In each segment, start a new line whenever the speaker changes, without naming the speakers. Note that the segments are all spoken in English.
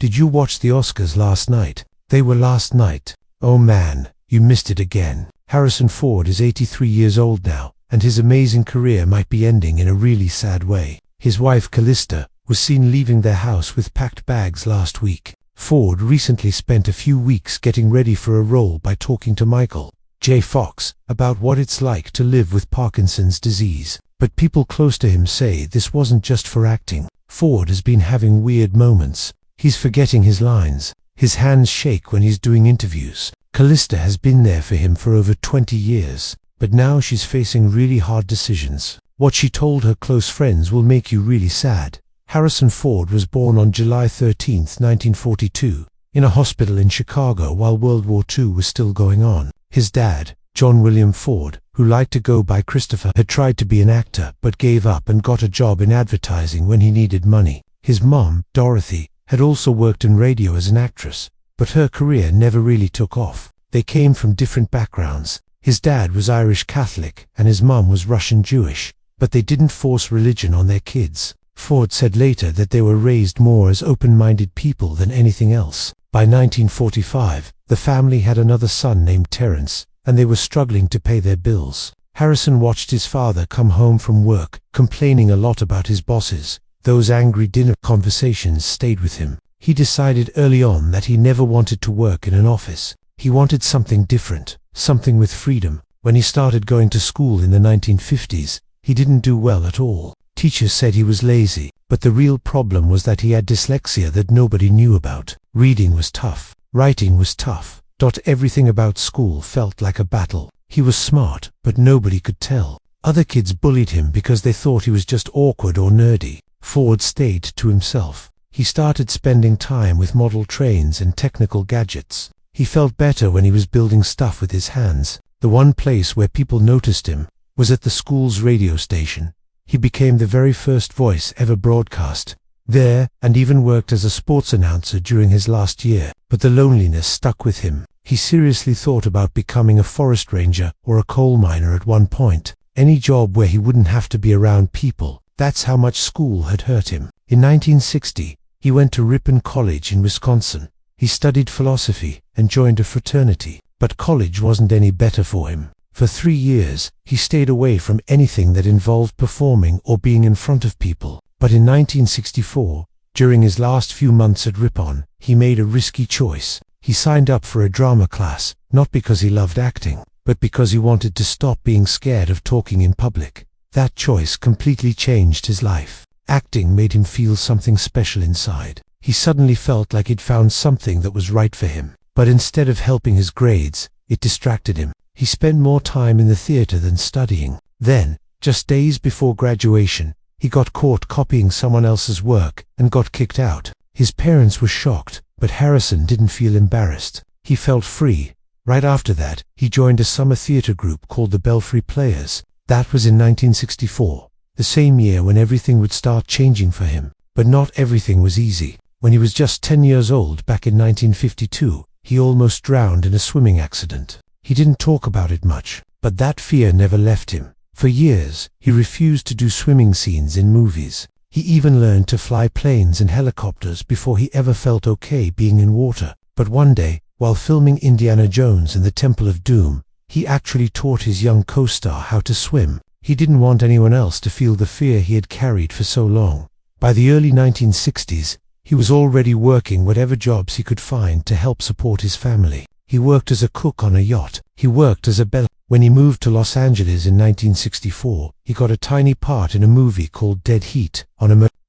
did you watch the Oscars last night? They were last night. Oh man, you missed it again. Harrison Ford is 83 years old now, and his amazing career might be ending in a really sad way. His wife Callista was seen leaving their house with packed bags last week. Ford recently spent a few weeks getting ready for a role by talking to Michael J. Fox about what it's like to live with Parkinson's disease. But people close to him say this wasn't just for acting. Ford has been having weird moments. He's forgetting his lines. His hands shake when he's doing interviews. Callista has been there for him for over 20 years, but now she's facing really hard decisions. What she told her close friends will make you really sad. Harrison Ford was born on July 13, 1942, in a hospital in Chicago while World War II was still going on. His dad, John William Ford, who liked to go by Christopher, had tried to be an actor but gave up and got a job in advertising when he needed money. His mom, Dorothy, had also worked in radio as an actress, but her career never really took off. They came from different backgrounds. His dad was Irish Catholic and his mom was Russian Jewish, but they didn't force religion on their kids. Ford said later that they were raised more as open-minded people than anything else. By 1945, the family had another son named Terence, and they were struggling to pay their bills. Harrison watched his father come home from work, complaining a lot about his bosses. Those angry dinner conversations stayed with him. He decided early on that he never wanted to work in an office. He wanted something different, something with freedom. When he started going to school in the 1950s, he didn't do well at all. Teachers said he was lazy, but the real problem was that he had dyslexia that nobody knew about. Reading was tough. Writing was tough. Everything about school felt like a battle. He was smart, but nobody could tell. Other kids bullied him because they thought he was just awkward or nerdy. Ford stayed to himself. He started spending time with model trains and technical gadgets. He felt better when he was building stuff with his hands. The one place where people noticed him was at the school's radio station. He became the very first voice ever broadcast there, and even worked as a sports announcer during his last year. But the loneliness stuck with him. He seriously thought about becoming a forest ranger or a coal miner at one point. Any job where he wouldn't have to be around people. That's how much school had hurt him. In 1960, he went to Ripon College in Wisconsin. He studied philosophy and joined a fraternity. But college wasn't any better for him. For 3 years, he stayed away from anything that involved performing or being in front of people. But in 1964, during his last few months at Ripon, he made a risky choice. He signed up for a drama class, not because he loved acting, but because he wanted to stop being scared of talking in public. That choice completely changed his life. Acting made him feel something special inside. He suddenly felt like he'd found something that was right for him. But instead of helping his grades, it distracted him. He spent more time in the theater than studying. Then, just days before graduation, he got caught copying someone else's work and got kicked out. His parents were shocked, but Harrison didn't feel embarrassed. He felt free. Right after that, he joined a summer theater group called the Belfry Players. That was in 1964, the same year when everything would start changing for him. But not everything was easy. When he was just 10 years old back in 1952, he almost drowned in a swimming accident. He didn't talk about it much, but that fear never left him. For years, he refused to do swimming scenes in movies. He even learned to fly planes and helicopters before he ever felt okay being in water. But one day, while filming Indiana Jones and the Temple of Doom, he actually taught his young co-star how to swim. He didn't want anyone else to feel the fear he had carried for so long. By the early 1960s, he was already working whatever jobs he could find to help support his family. He worked as a cook on a yacht. He worked as a bellhop. When he moved to Los Angeles in 1964, he got a tiny part in a movie called Dead Heat.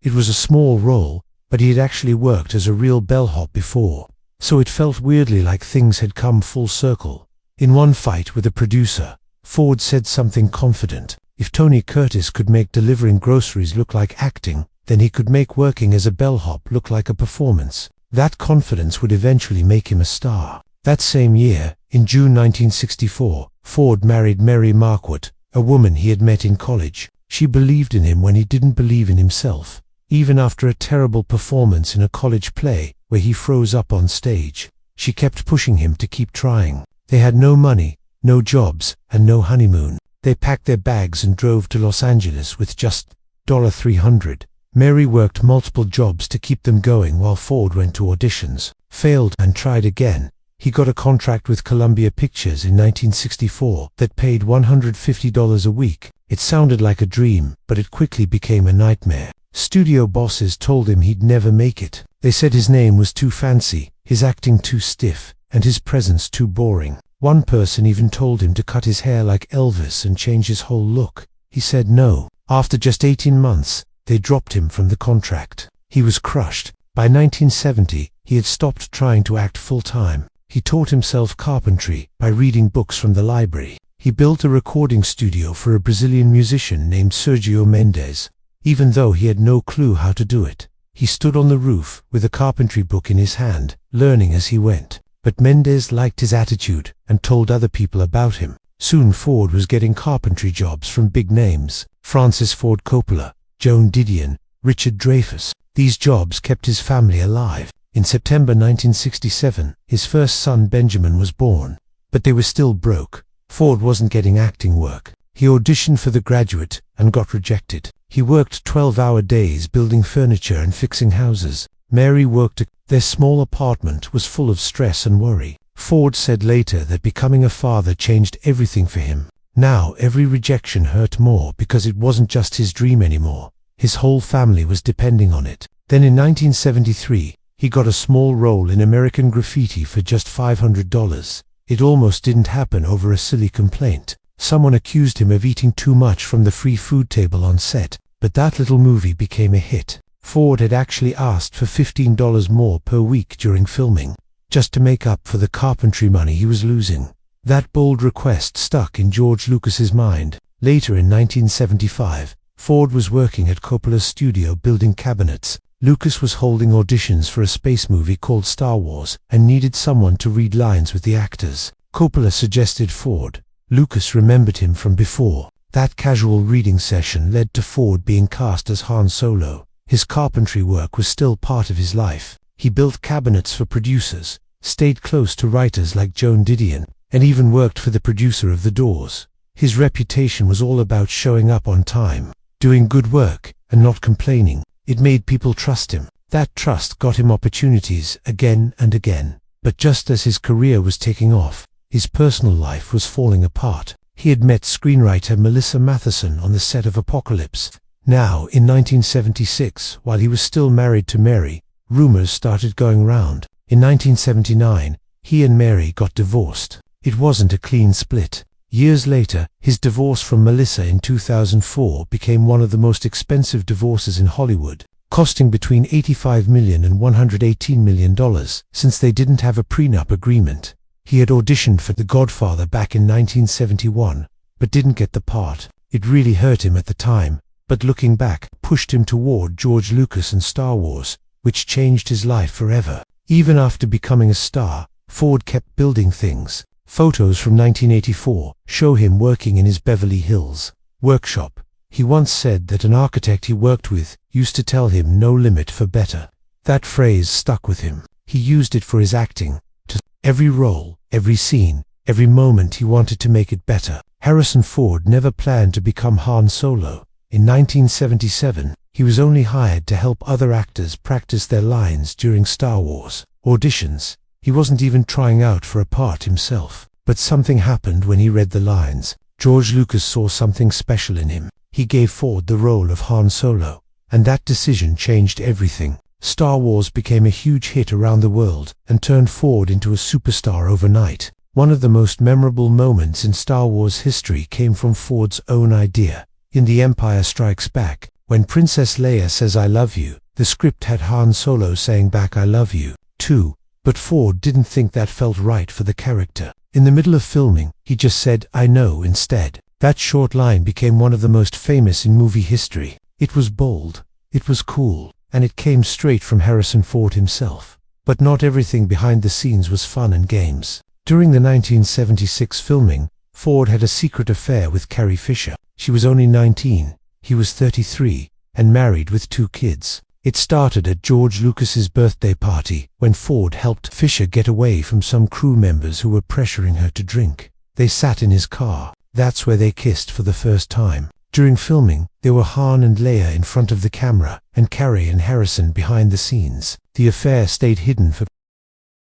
It was a small role, but he had actually worked as a real bellhop before. So it felt weirdly like things had come full circle. In one fight with a producer, Ford said something confident. If Tony Curtis could make delivering groceries look like acting, then he could make working as a bellhop look like a performance. That confidence would eventually make him a star. That same year, in June 1964, Ford married Mary Marquardt, a woman he had met in college. She believed in him when he didn't believe in himself. Even after a terrible performance in a college play, where he froze up on stage, she kept pushing him to keep trying. They had no money, no jobs, and no honeymoon. They packed their bags and drove to Los Angeles with just $300. Mary worked multiple jobs to keep them going while Ford went to auditions, failed, and tried again. He got a contract with Columbia Pictures in 1964 that paid $150 a week. It sounded like a dream, but it quickly became a nightmare. Studio bosses told him he'd never make it. They said his name was too fancy, his acting too stiff, and his presence too boring. One person even told him to cut his hair like Elvis and change his whole look. He said no. After just 18 months, they dropped him from the contract. He was crushed. By 1970, he had stopped trying to act full-time. He taught himself carpentry by reading books from the library. He built a recording studio for a Brazilian musician named Sergio Mendes. Even though he had no clue how to do it, he stood on the roof with a carpentry book in his hand, learning as he went. But Mendes liked his attitude and told other people about him. Soon Ford was getting carpentry jobs from big names: Francis Ford Coppola, Joan Didion, Richard Dreyfuss. These jobs kept his family alive. In September 1967, his first son Benjamin was born. But they were still broke. Ford wasn't getting acting work. He auditioned for The Graduate and got rejected. He worked 12-hour days building furniture and fixing houses. Mary worked. Their small apartment was full of stress and worry. Ford said later that becoming a father changed everything for him. Now every rejection hurt more because it wasn't just his dream anymore. His whole family was depending on it. Then in 1973, he got a small role in American Graffiti for just $500. It almost didn't happen over a silly complaint. Someone accused him of eating too much from the free food table on set, but that little movie became a hit. Ford had actually asked for $15 more per week during filming, just to make up for the carpentry money he was losing. That bold request stuck in George Lucas's mind. Later in 1975, Ford was working at Coppola's studio building cabinets. Lucas was holding auditions for a space movie called Star Wars and needed someone to read lines with the actors. Coppola suggested Ford. Lucas remembered him from before. That casual reading session led to Ford being cast as Han Solo. His carpentry work was still part of his life. He built cabinets for producers, stayed close to writers like Joan Didion, and even worked for the producer of The Doors. His reputation was all about showing up on time, doing good work, and not complaining. It made people trust him. That trust got him opportunities again and again. But just as his career was taking off, his personal life was falling apart. He had met screenwriter Melissa Matheson on the set of Apocalypse. Now, in 1976, while he was still married to Mary, rumors started going round. In 1979, he and Mary got divorced. It wasn't a clean split. Years later, his divorce from Melissa in 2004 became one of the most expensive divorces in Hollywood, costing between $85 million and $118 million, since they didn't have a prenup agreement. He had auditioned for The Godfather back in 1971, but didn't get the part. It really hurt him at the time, but looking back, pushed him toward George Lucas and Star Wars, which changed his life forever. Even after becoming a star, Ford kept building things. Photos from 1984 show him working in his Beverly Hills workshop. He once said that an architect he worked with used to tell him no limit for better. That phrase stuck with him. He used it for his acting. Every role, every scene, every moment he wanted to make it better. Harrison Ford never planned to become Han Solo. In 1977, he was only hired to help other actors practice their lines during Star Wars auditions. He wasn't even trying out for a part himself. But something happened when he read the lines. George Lucas saw something special in him. He gave Ford the role of Han Solo, and that decision changed everything. Star Wars became a huge hit around the world and turned Ford into a superstar overnight. One of the most memorable moments in Star Wars history came from Ford's own idea. In The Empire Strikes Back, when Princess Leia says "I love you," the script had Han Solo saying back "I love you" too, but Ford didn't think that felt right for the character. In the middle of filming, he just said "I know" instead. That short line became one of the most famous in movie history. It was bold, it was cool, and it came straight from Harrison Ford himself. But not everything behind the scenes was fun and games. During the 1976 filming, Ford had a secret affair with Carrie Fisher. She was only 19, he was 33, and married with 2 kids. It started at George Lucas's birthday party, when Ford helped Fisher get away from some crew members who were pressuring her to drink. They sat in his car. That's where they kissed for the first time. During filming, there were Han and Leia in front of the camera, and Carrie and Harrison behind the scenes. The affair stayed hidden for